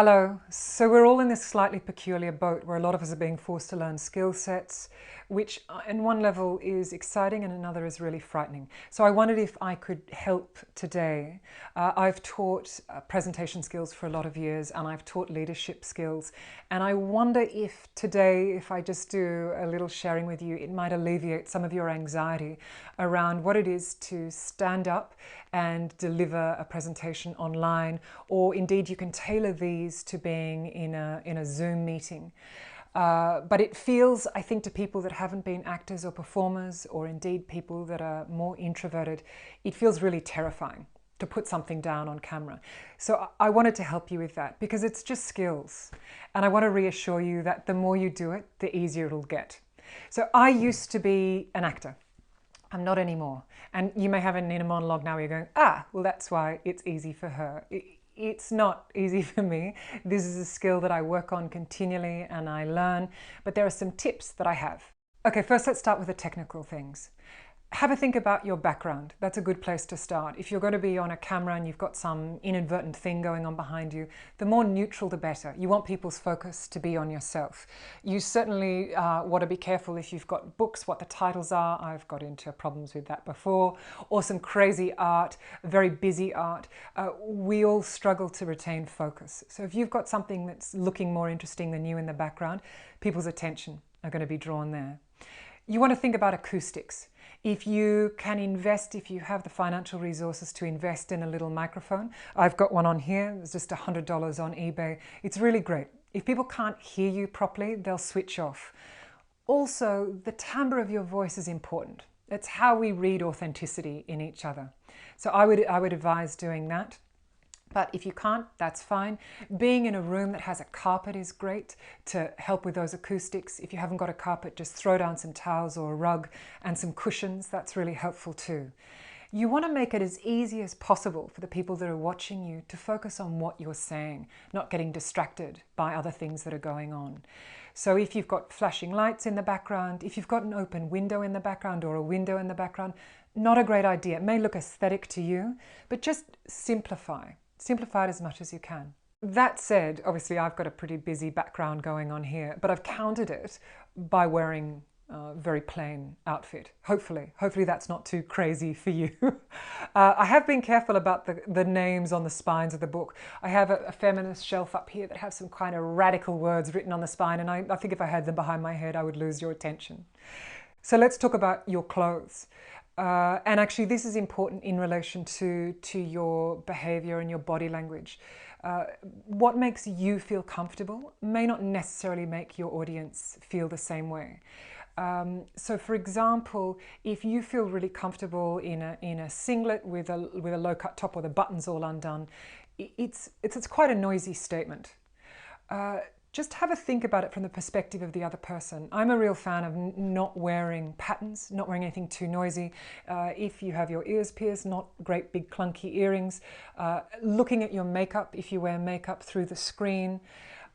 Hello. So we're all in this slightly peculiar boat where a lot of us are being forced to learn skill sets, which in one level is exciting and another is really frightening. So I wondered if I could help today. I've taught presentation skills for a lot of years and I've taught leadership skills. And I wonder if today, if I just do a little sharing with you, it might alleviate some of your anxiety around what it is to stand up and deliver a presentation online, or indeed you can tailor these to being in a Zoom meeting. But it feels, I think, to people that haven't been actors or performers, or indeed people that are more introverted, it feels really terrifying to put something down on camera. So I wanted to help you with that because it's just skills. And I want to reassure you that the more you do it, the easier it'll get. So I used to be an actor. I'm not anymore. And you may have an inner monologue now where you're going, well, that's why it's easy for her. It's not easy for me. This is a skill that I work on continually and I learn, but there are some tips that I have. Okay, first let's start with the technical things. Have a think about your background. That's a good place to start. If you're going to be on a camera and you've got some inadvertent thing going on behind you, the more neutral the better. You want people's focus to be on yourself. You certainly want to be careful if you've got books, what the titles are. I've got into problems with that before. Or some crazy art, very busy art. We all struggle to retain focus. So if you've got something that's looking more interesting than you in the background, people's attention are going to be drawn there. You want to think about acoustics. If you can invest, if you have the financial resources to invest in a little microphone, I've got one on here, it's just $100 on eBay. It's really great. If people can't hear you properly, they'll switch off. Also, the timbre of your voice is important. It's how we read authenticity in each other. So I would advise doing that. But if you can't, that's fine. Being in a room that has a carpet is great to help with those acoustics. If you haven't got a carpet, just throw down some towels or a rug and some cushions. That's really helpful too. You want to make it as easy as possible for the people that are watching you to focus on what you're saying, not getting distracted by other things that are going on. So if you've got flashing lights in the background, if you've got an open window in the background or a window in the background, not a great idea. It may look aesthetic to you, but just simplify. Simplify it as much as you can. That said, obviously I've got a pretty busy background going on here, but I've countered it by wearing a very plain outfit. Hopefully that's not too crazy for you. I have been careful about the names on the spines of the book. I have a feminist shelf up here that have some kind of radical words written on the spine, and I think if I had them behind my head, I would lose your attention. So let's talk about your clothes. And actually this is important in relation to your behavior and your body language. What makes you feel comfortable may not necessarily make your audience feel the same way. So for example, if you feel really comfortable in a singlet with a low-cut top or the buttons all undone, it's quite a noisy statement. Just have a think about it from the perspective of the other person. I'm a real fan of not wearing patterns, not wearing anything too noisy. If you have your ears pierced, not great big clunky earrings. Looking at your makeup, if you wear makeup through the screen.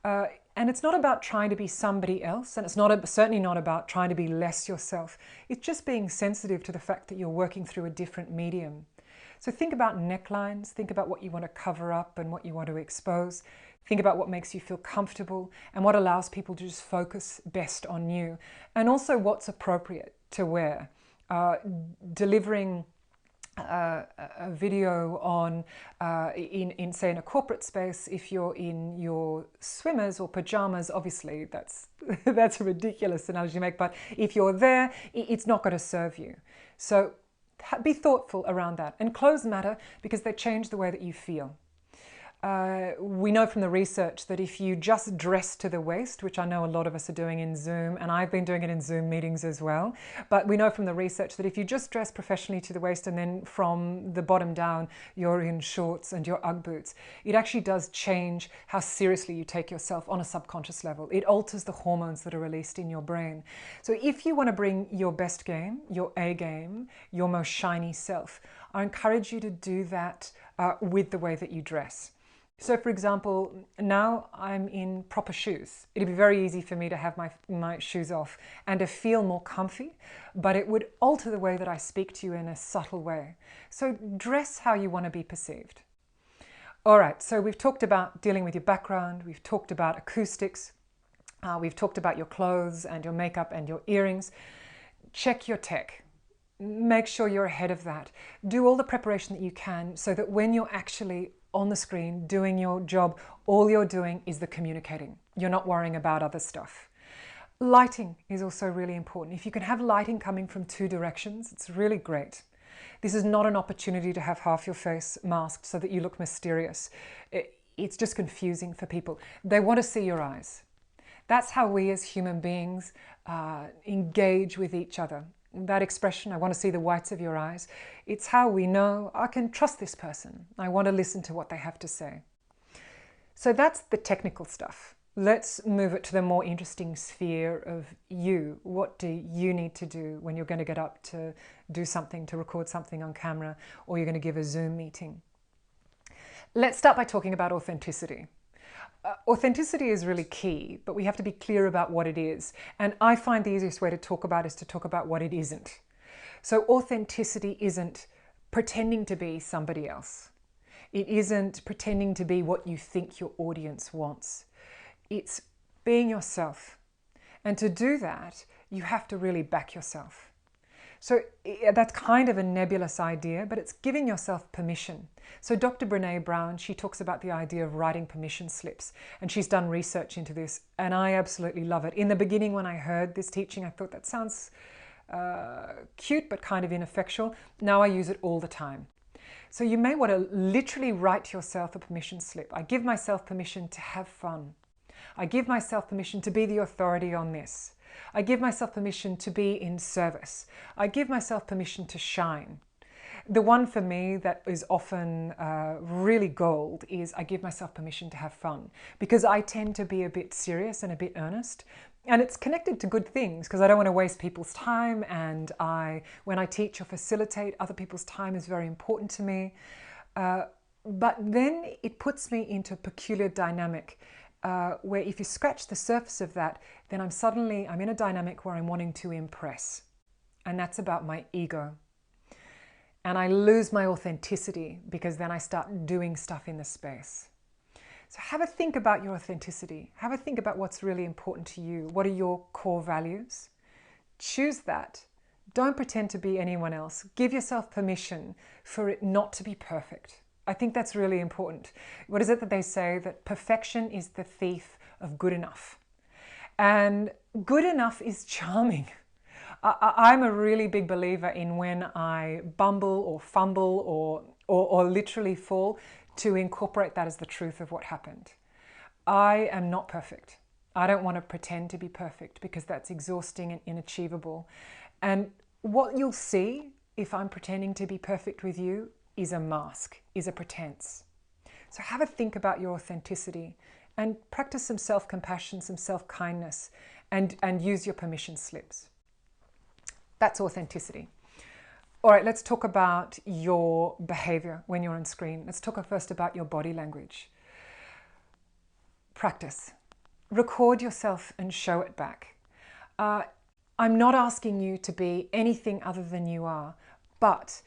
And it's not about trying to be somebody else, and it's certainly not about trying to be less yourself. It's just being sensitive to the fact that you're working through a different medium. So think about necklines, think about what you want to cover up and what you want to expose. Think about what makes you feel comfortable and what allows people to just focus best on you. And also what's appropriate to wear. Delivering a video on, say in a corporate space, if you're in your swimmers or pajamas, obviously that's a ridiculous analogy to make, but if you're there, it's not going to serve you. So be thoughtful around that. And clothes matter because they change the way that you feel. We know from the research that if you just dress to the waist, which I know a lot of us are doing in Zoom, and I've been doing it in Zoom meetings as well, but we know from the research that if you just dress professionally to the waist and then from the bottom down you're in shorts and your Ugg boots, it actually does change how seriously you take yourself on a subconscious level. It alters the hormones that are released in your brain. So if you want to bring your best game, your A game, your most shiny self, I encourage you to do that with the way that you dress. So for example, now I'm in proper shoes. It'd be very easy for me to have my shoes off and to feel more comfy, but it would alter the way that I speak to you in a subtle way. So dress how you want to be perceived. All right, so we've talked about dealing with your background, we've talked about acoustics, we've talked about your clothes and your makeup and your earrings. Check your tech. Make sure you're ahead of that. Do all the preparation that you can so that when you're actually on the screen doing your job, all you're doing is the communicating. You're not worrying about other stuff. Lighting is also really important. If you can have lighting coming from two directions, it's really great. This is not an opportunity to have half your face masked so that you look mysterious. It's just confusing for people. They want to see your eyes. That's how we as human beings engage with each other. That expression, I want to see the whites of your eyes, it's how we know I can trust this person. I want to listen to what they have to say. So that's the technical stuff. Let's move it to the more interesting sphere of you. What do you need to do when you're going to get up to do something, to record something on camera, or you're going to give a Zoom meeting? Let's start by talking about authenticity. Authenticity is really key, but we have to be clear about what it is. And I find the easiest way to talk about is to talk about what it isn't. So authenticity isn't pretending to be somebody else. It isn't pretending to be what you think your audience wants. It's being yourself. And to do that, you have to really back yourself. So that's kind of a nebulous idea, but it's giving yourself permission. So Dr. Brené Brown, she talks about the idea of writing permission slips, and she's done research into this, and I absolutely love it. In the beginning, when I heard this teaching, I thought that sounds cute, but kind of ineffectual. Now I use it all the time. So you may want to literally write yourself a permission slip. I give myself permission to have fun. I give myself permission to be the authority on this. I give myself permission to be in service. I give myself permission to shine. The one for me that is often really gold is I give myself permission to have fun, because I tend to be a bit serious and a bit earnest. And it's connected to good things because I don't want to waste people's time, and when I teach or facilitate, other people's time is very important to me. But then it puts me into a peculiar dynamic where if you scratch the surface of that, then I'm in a dynamic where I'm wanting to impress. And that's about my ego. And I lose my authenticity because then I start doing stuff in the space. So have a think about your authenticity. Have a think about what's really important to you. What are your core values? Choose that. Don't pretend to be anyone else. Give yourself permission for it not to be perfect. I think that's really important. What is it that they say? That perfection is the thief of good enough. And good enough is charming. I'm a really big believer in when I bumble or fumble or literally fall, to incorporate that as the truth of what happened. I am not perfect. I don't want to pretend to be perfect because that's exhausting and inachievable. And what you'll see if I'm pretending to be perfect with you is a mask, is a pretense. So have a think about your authenticity and practice some self-compassion, some self-kindness, and use your permission slips. That's authenticity. All right, let's talk about your behavior when you're on screen. Let's talk first about your body language. Practice. Record yourself and show it back. I'm not asking you to be anything other than you are, but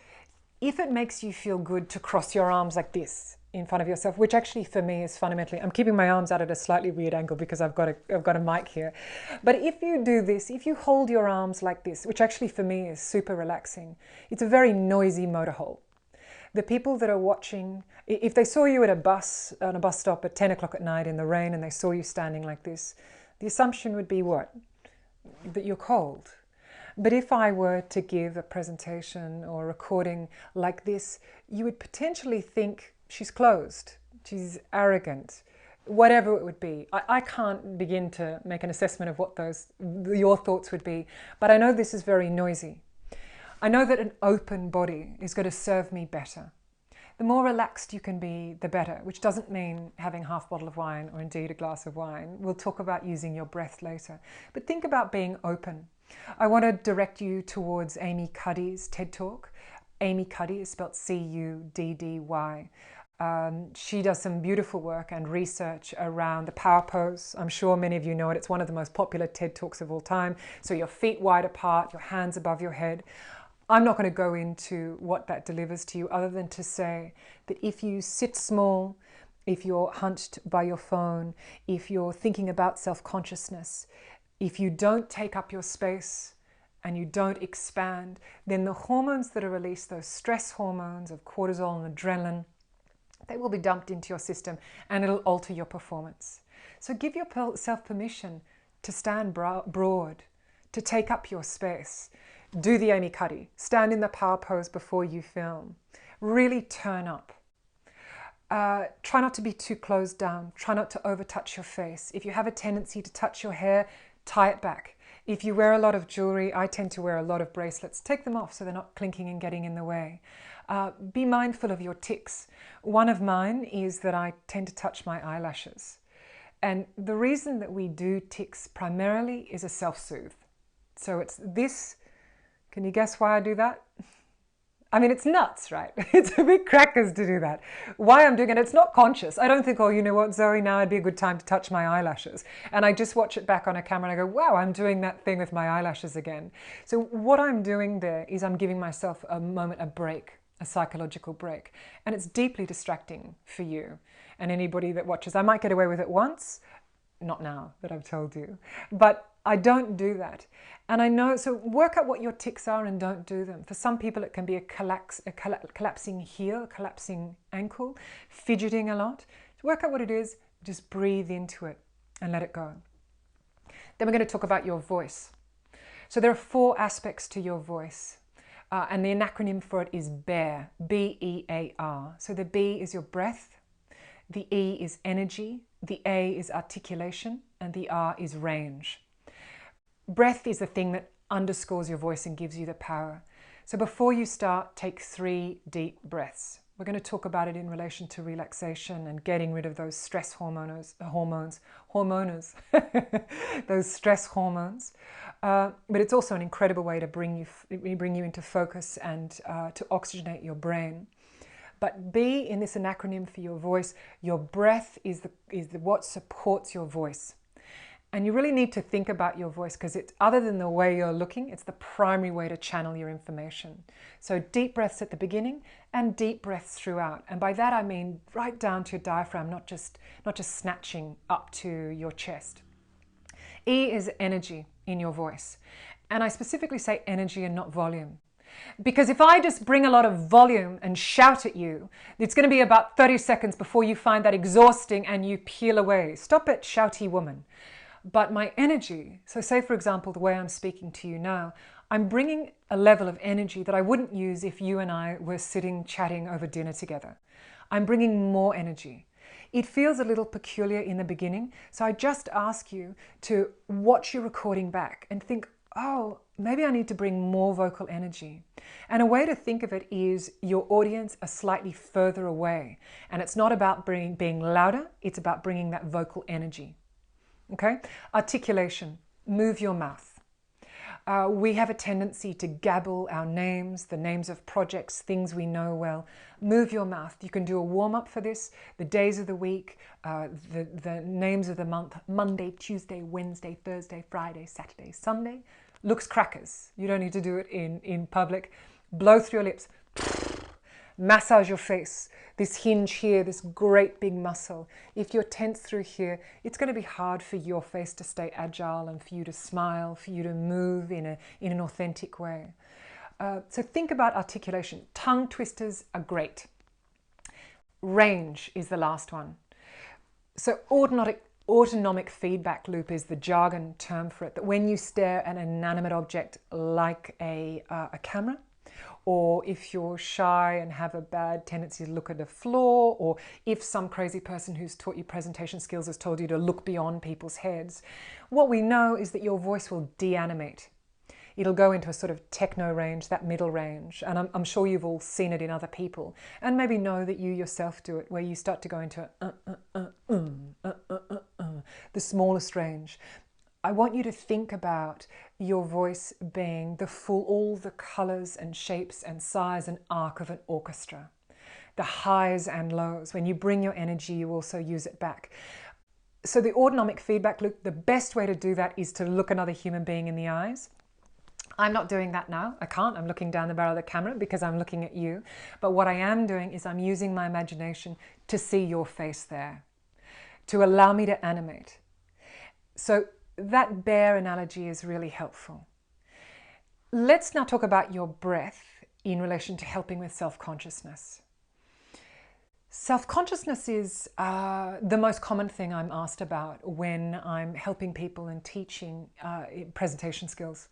if it makes you feel good to cross your arms like this in front of yourself, which actually for me is fundamentally, I'm keeping my arms out at a slightly weird angle because I've got a mic here. But if you do this, if you hold your arms like this, which actually for me is super relaxing, it's a very noisy motor hole. The people that are watching, if they saw you on a bus stop at 10 o'clock at night in the rain and they saw you standing like this, the assumption would be what? That you're cold. But if I were to give a presentation or a recording like this, you would potentially think she's closed, she's arrogant, whatever it would be. I can't begin to make an assessment of what your thoughts would be, but I know this is very noisy. I know that an open body is going to serve me better. The more relaxed you can be, the better, which doesn't mean having half a bottle of wine or indeed a glass of wine. We'll talk about using your breath later. But think about being open. I want to direct you towards Amy Cuddy's TED Talk. Amy Cuddy is spelled C-U-D-D-Y. She does some beautiful work and research around the power pose. I'm sure many of you know it. It's one of the most popular TED Talks of all time. So your feet wide apart, your hands above your head. I'm not going to go into what that delivers to you other than to say that if you sit small, if you're hunched by your phone, if you're thinking about self-consciousness, if you don't take up your space and you don't expand, then the hormones that are released, those stress hormones of cortisol and adrenaline, they will be dumped into your system and it'll alter your performance. So give yourself permission to stand broad, to take up your space. Do the Amy Cuddy. Stand in the power pose before you film. Really turn up. Try not to be too closed down. Try not to overtouch your face. If you have a tendency to touch your hair, tie it back. If you wear a lot of jewelry, I tend to wear a lot of bracelets. Take them off so they're not clinking and getting in the way. Be mindful of your tics. One of mine is that I tend to touch my eyelashes. And the reason that we do tics primarily is a self-soothe. So it's this. Can you guess why I do that? I mean, it's nuts, right? It's a bit crackers to do that. Why I'm doing it, it's not conscious. I don't think, oh, you know what, Zoe, now would be a good time to touch my eyelashes. And I just watch it back on a camera and I go, wow, I'm doing that thing with my eyelashes again. So what I'm doing there is I'm giving myself a moment, a break, a psychological break. And it's deeply distracting for you and anybody that watches. I might get away with it once, not now that I've told you, but I don't do that. And I know, so work out what your tics are and don't do them. For some people, it can be a collapsing heel, a collapsing ankle, fidgeting a lot. Work out what it is, just breathe into it and let it go. Then we're going to talk about your voice. So there are 4 aspects to your voice. And the acronym for it is BEAR, B-E-A-R. So the B is your breath, the E is energy, the A is articulation, and the R is range. Breath is the thing that underscores your voice and gives you the power. So before you start, take 3 deep breaths. We're going to talk about it in relation to relaxation and getting rid of those stress hormones, those stress hormones. But it's also an incredible way to bring you into focus and to oxygenate your brain. But B in this acronym for your voice, your breath is what supports your voice. And you really need to think about your voice because it's, other than the way you're looking, it's the primary way to channel your information. So deep breaths at the beginning and deep breaths throughout. And by that I mean right down to your diaphragm, not just snatching up to your chest. E is energy in your voice. And I specifically say energy and not volume. Because if I just bring a lot of volume and shout at you, it's going to be about 30 seconds before you find that exhausting and you peel away. Stop it, shouty woman. But my energy, so say for example, the way I'm speaking to you now, I'm bringing a level of energy that I wouldn't use if you and I were sitting chatting over dinner together. I'm bringing more energy. It feels a little peculiar in the beginning, so I just ask you to watch your recording back and think, oh, maybe I need to bring more vocal energy. And a way to think of it is your audience are slightly further away. And it's not about being louder, it's about bringing that vocal energy. Okay? Articulation, move your mouth. We have a tendency to gabble our names, the names of projects, things we know well. Move your mouth. You can do a warm-up for this, the days of the week, the names of the month, Monday, Tuesday, Wednesday, Thursday, Friday, Saturday, Sunday. Looks crackers. You don't need to do it in public. Blow through your lips. Massage your face. This hinge here, this great big muscle. If you're tense through here, it's going to be hard for your face to stay agile and for you to smile, for you to move in an authentic way. So think about articulation. Tongue twisters are great. Range is the last one. So autonomic feedback loop is the jargon term for it, that when you stare at an inanimate object like a camera, or if you're shy and have a bad tendency to look at the floor, or if some crazy person who's taught you presentation skills has told you to look beyond people's heads, what we know is that your voice will de-animate. It'll go into a sort of techno range, that middle range, and I'm sure you've all seen it in other people, and maybe know that you yourself do it, where you start to go into the smallest range. I want you to think about your voice being all the colors and shapes and size and arc of an orchestra. The highs and lows. When you bring your energy, you also use it back. So the autonomic feedback loop, the best way to do that is to look another human being in the eyes. I'm not doing that now. I can't. I'm looking down the barrel of the camera because I'm looking at you. But what I am doing is I'm using my imagination to see your face there, to allow me to animate. So that bear analogy is really helpful. Let's now talk about your breath in relation to helping with self-consciousness. Self-consciousness is the most common thing I'm asked about when I'm helping people and teaching presentation skills.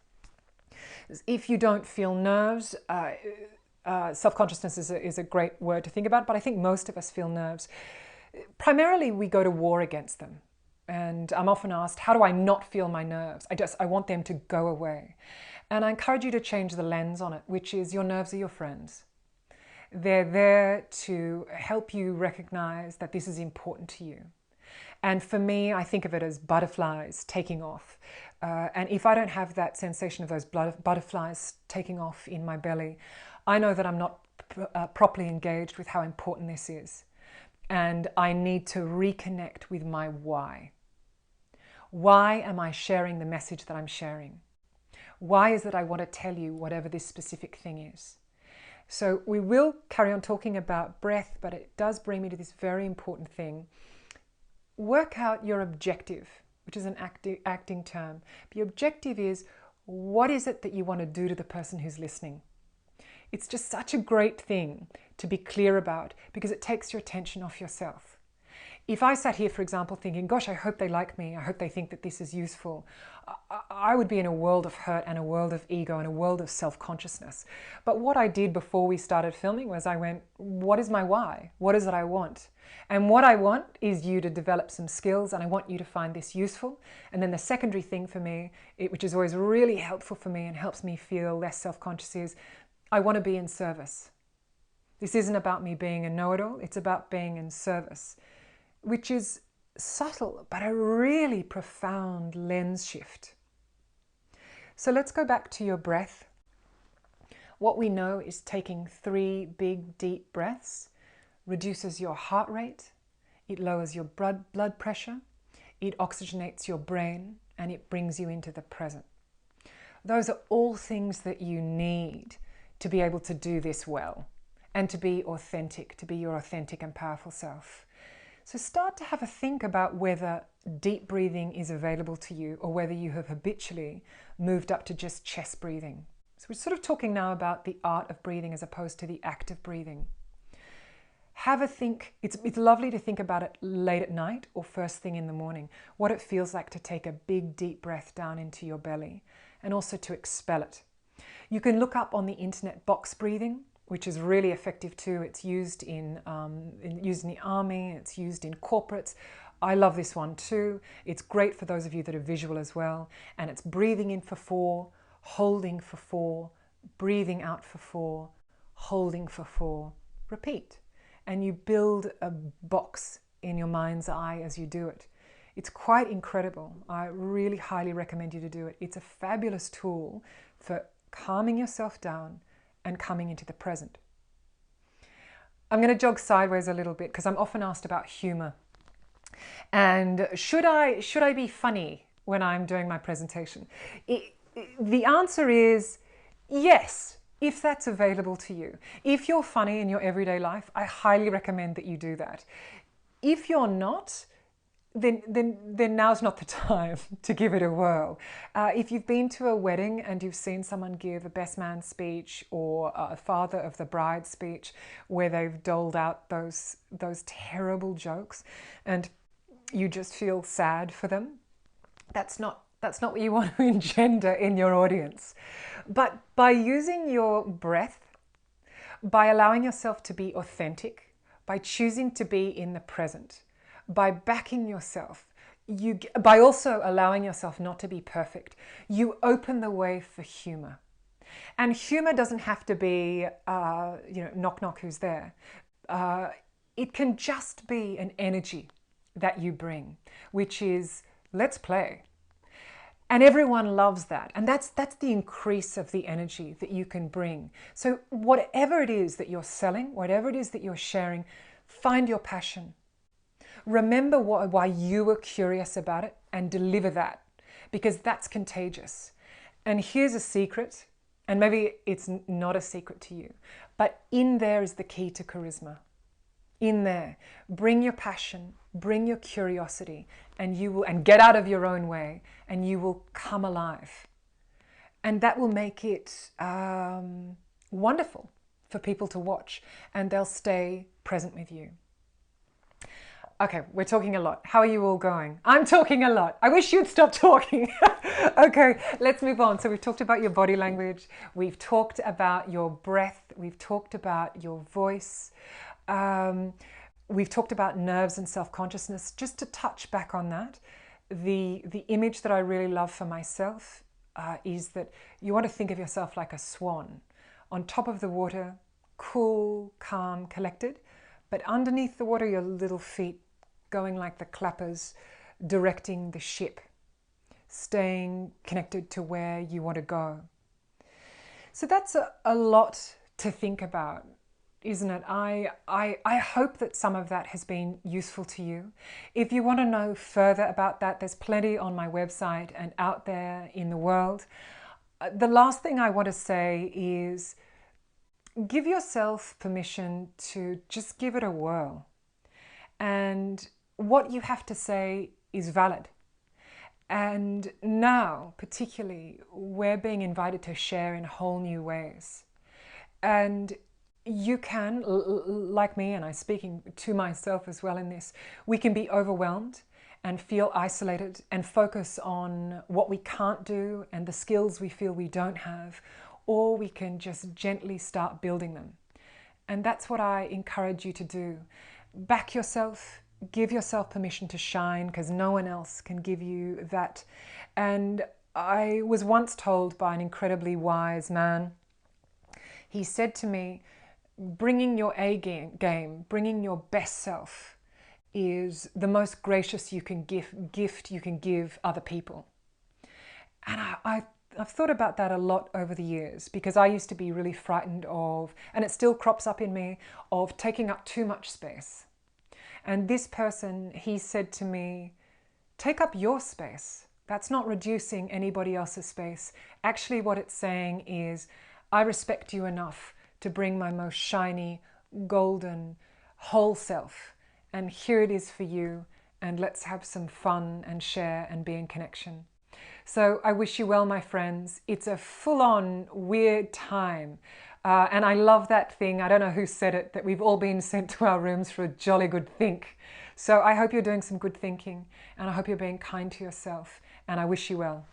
If you don't feel nerves, self-consciousness is a great word to think about, but I think most of us feel nerves. Primarily, we go to war against them. And I'm often asked, how do I not feel my nerves? I want them to go away. And I encourage you to change the lens on it, which is your nerves are your friends. They're there to help you recognize that this is important to you. And for me, I think of it as butterflies taking off. And if I don't have that sensation of those butterflies taking off in my belly, I know that I'm not properly engaged with how important this is. And I need to reconnect with my why. Why am I sharing the message that I'm sharing? Why is it I want to tell you whatever this specific thing is? So we will carry on talking about breath, but it does bring me to this very important thing. Work out your objective, which is an acting term. The objective is, what is it that you want to do to the person who's listening? It's just such a great thing to be clear about because it takes your attention off yourself. If I sat here, for example, thinking, gosh, I hope they like me, I hope they think that this is useful, I would be in a world of hurt and a world of ego and a world of self-consciousness. But what I did before we started filming was I went, what is my why? What is it I want? And what I want is you to develop some skills, and I want you to find this useful. And then the secondary thing for me, which is always really helpful for me and helps me feel less self-conscious, is I want to be in service. This isn't about me being a know-it-all, it's about being in service, which is subtle, but a really profound lens shift. So let's go back to your breath. What we know is taking 3 big, deep breaths reduces your heart rate, it lowers your blood pressure, it oxygenates your brain, and it brings you into the present. Those are all things that you need to be able to do this well and to be authentic, to be your authentic and powerful self. So start to have a think about whether deep breathing is available to you or whether you have habitually moved up to just chest breathing. So we're sort of talking now about the art of breathing as opposed to the act of breathing. Have a think. It's lovely to think about it late at night or first thing in the morning, what it feels like to take a big deep breath down into your belly and also to expel it. You can look up on the internet box breathing, which is really effective too. It's used in the army, it's used in corporates. I love this one too. It's great for those of you that are visual as well. And it's breathing in for 4, holding for 4, breathing out for 4, holding for 4, repeat. And you build a box in your mind's eye as you do it. It's quite incredible. I really highly recommend you to do it. It's a fabulous tool for calming yourself down and coming into the present. I'm going to jog sideways a little bit because I'm often asked about humor. And should I be funny when I'm doing my presentation? The answer is yes, if that's available to you. If you're funny in your everyday life, I highly recommend that you do that. If you're not, then now's not the time to give it a whirl. If you've been to a wedding and you've seen someone give a best man speech or a father of the bride speech where they've doled out those terrible jokes and you just feel sad for them, that's not what you want to engender in your audience. But by using your breath, by allowing yourself to be authentic, by choosing to be in the present, by backing yourself, by also allowing yourself not to be perfect, you open the way for humor. And humor doesn't have to be, knock, knock, who's there? It can just be an energy that you bring, which is, let's play. And everyone loves that. And that's the increase of the energy that you can bring. So whatever it is that you're selling, whatever it is that you're sharing, find your passion. Remember why you were curious about it and deliver that, because that's contagious. And here's a secret, and maybe it's not a secret to you, but in there is the key to charisma. In there, bring your passion, bring your curiosity, and you will, and get out of your own way, and you will come alive. And that will make it wonderful for people to watch, and they'll stay present with you. Okay, we're talking a lot. How are you all going? I'm talking a lot. I wish you'd stop talking. Okay, let's move on. So we've talked about your body language. We've talked about your breath. We've talked about your voice. We've talked about nerves and self-consciousness. Just to touch back on that, the image that I really love for myself is that you want to think of yourself like a swan on top of the water, cool, calm, collected, but underneath the water, your little feet going like the clappers, directing the ship, staying connected to where you want to go. So that's a lot to think about, isn't it? I hope that some of that has been useful to you. If you want to know further about that, there's plenty on my website and out there in the world. The last thing I want to say is give yourself permission to just give it a whirl. And what you have to say is valid. And now, particularly, we're being invited to share in whole new ways. And you can, like me, and I'm speaking to myself as well in this, we can be overwhelmed and feel isolated and focus on what we can't do and the skills we feel we don't have, or we can just gently start building them. And that's what I encourage you to do. Back yourself, give yourself permission to shine, because no one else can give you that. And I was once told by an incredibly wise man, he said to me, bringing your A game, bringing your best self is the most gracious you can gift you can give other people. And I've thought about that a lot over the years, because I used to be really frightened of, and it still crops up in me, of taking up too much space. And this person, he said to me, take up your space. That's not reducing anybody else's space. Actually, what it's saying is, I respect you enough to bring my most shiny, golden, whole self. And here it is for you. And let's have some fun and share and be in connection. So I wish you well, my friends. It's a full-on weird time. And I love that thing, I don't know who said it, that we've all been sent to our rooms for a jolly good think. So I hope you're doing some good thinking, and I hope you're being kind to yourself, and I wish you well.